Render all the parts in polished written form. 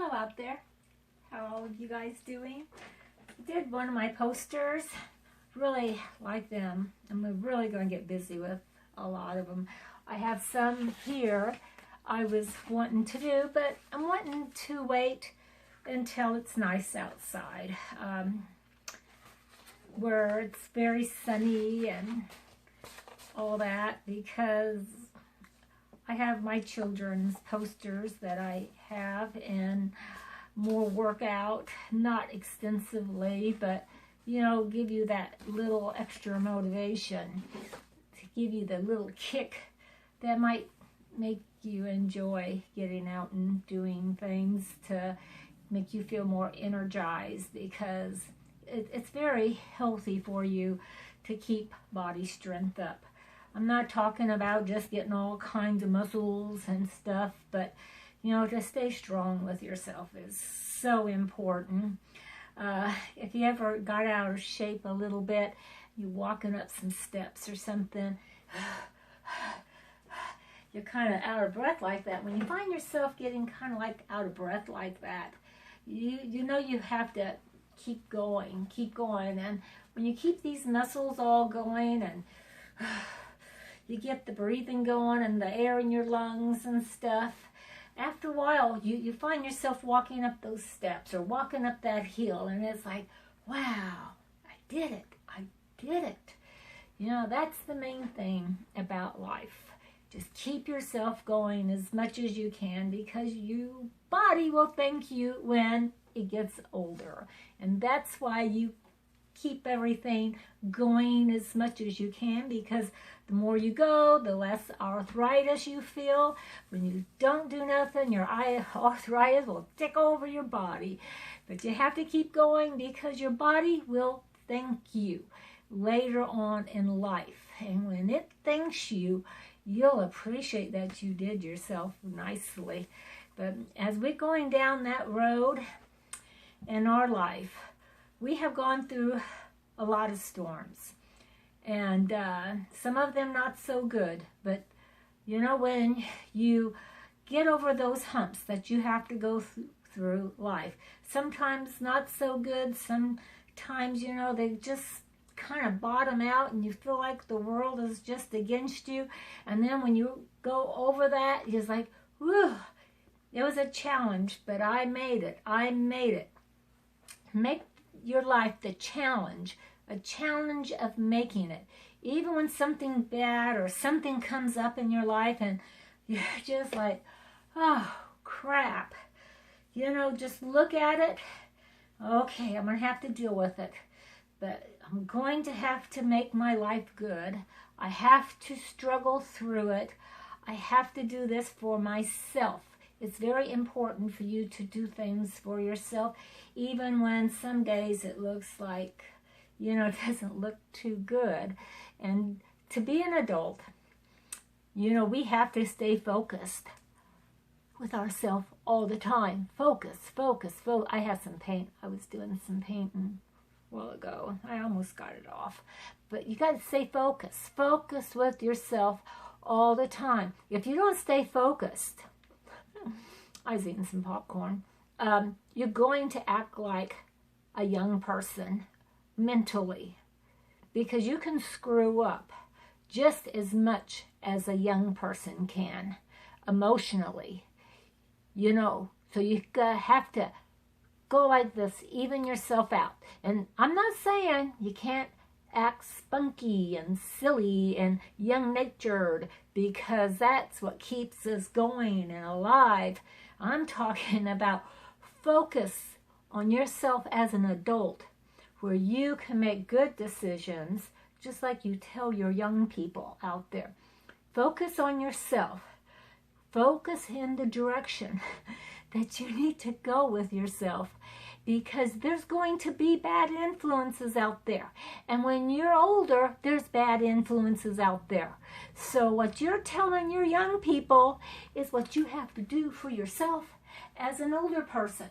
Hello out there. How are you guys doing? I did one of my posters. Really like them. I'm really going to get busy with a lot of them. I have some here I was wanting to do, but I'm wanting to wait until it's nice outside, where it's very sunny and all that, because I have my children's posters that I have and more workout, not extensively, but you know, give you that little extra motivation, to give you the little kick that might make you enjoy getting out and doing things, to make you feel more energized, because it's very healthy for you to keep body strength up. I'm not talking about just getting all kinds of muscles and stuff, but you know, to stay strong with yourself is so important. If you ever got out of shape a little bit, you walking up some steps or something, you're kind of out of breath like that. When you find yourself getting kind of like out of breath like that, you know you have to keep going, and when you keep these muscles all going and you get the breathing going and the air in your lungs and stuff, after a while you find yourself walking up those steps or walking up that hill, and it's like, wow, I did it. You know, that's the main thing about life. Just keep yourself going as much as you can, because your body will thank you when it gets older. And that's why you keep everything going as much as you can, because the more you go, the less arthritis you feel. When you don't do nothing, your arthritis will take over your body. But you have to keep going, because your body will thank you later on in life. And when it thanks you, you'll appreciate that you did yourself nicely. But as we're going down that road in our life, we have gone through a lot of storms, and some of them not so good. But you know, when you get over those humps that you have to go through life, sometimes not so good, sometimes, you know, they just kind of bottom out and you feel like the world is just against you. And then when you go over that, it's like, whew, it was a challenge, but I made it. Make your life the challenge, a challenge of making it. Even when something bad or something comes up in your life and you're just like, oh crap, you know, just look at it. Okay, I'm gonna have to deal with it, but I'm going to have to make my life good. I have to struggle through it. I have to do this for myself. It's very important for you to do things for yourself, even when some days it looks like, you know, it doesn't look too good. And to be an adult, you know, we have to stay focused with ourselves all the time. Focus. I have some paint. I was doing some painting a while ago. I almost got it off. But you got to stay focused. Focus with yourself all the time. If you don't stay focused, I was eating some popcorn, you're going to act like a young person mentally, because you can screw up just as much as a young person can emotionally, you know. So you have to go like this, even yourself out. And I'm not saying you can't act spunky and silly and young-natured, because that's what keeps us going and alive. I'm talking about focus on yourself as an adult, where you can make good decisions, just like you tell your young people out there. Focus on yourself. Focus in the direction that you need to go with yourself, because there's going to be bad influences out there. And when you're older, there's bad influences out there. So what you're telling your young people is what you have to do for yourself as an older person,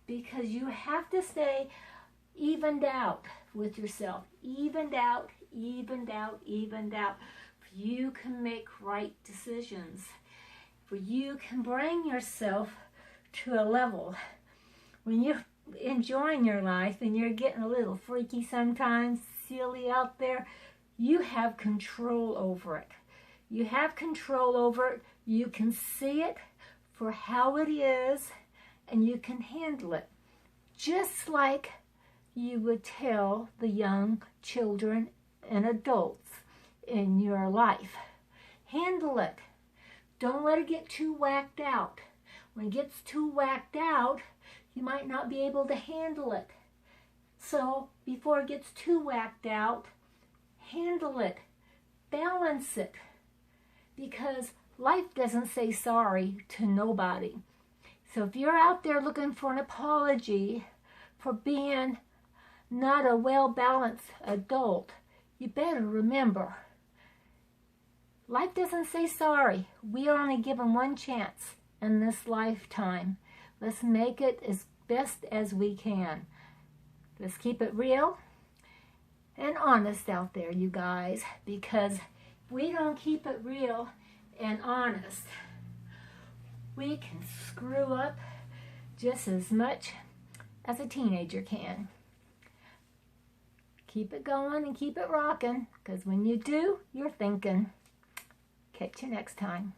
because you have to stay evened out with yourself. Evened out. You can make right decisions, for you can bring yourself to a level when you're enjoying your life and you're getting a little freaky sometimes, silly out there, you have control over it. You have control over it. You can see it for how it is, and you can handle it. Just like you would tell the young children and adults in your life. Handle it. Don't let it get too whacked out. When it gets too whacked out, you might not be able to handle it. So before it gets too whacked out, handle it. Balance it. Because life doesn't say sorry to nobody. So if you're out there looking for an apology for being not a well-balanced adult, you better remember, life doesn't say sorry. We are only given one chance in this lifetime. Let's make it as best as we can. Let's keep it real and honest out there, you guys, because if we don't keep it real and honest, we can screw up just as much as a teenager can. Keep it going and keep it rocking, because when you do, you're thinking. Catch you next time.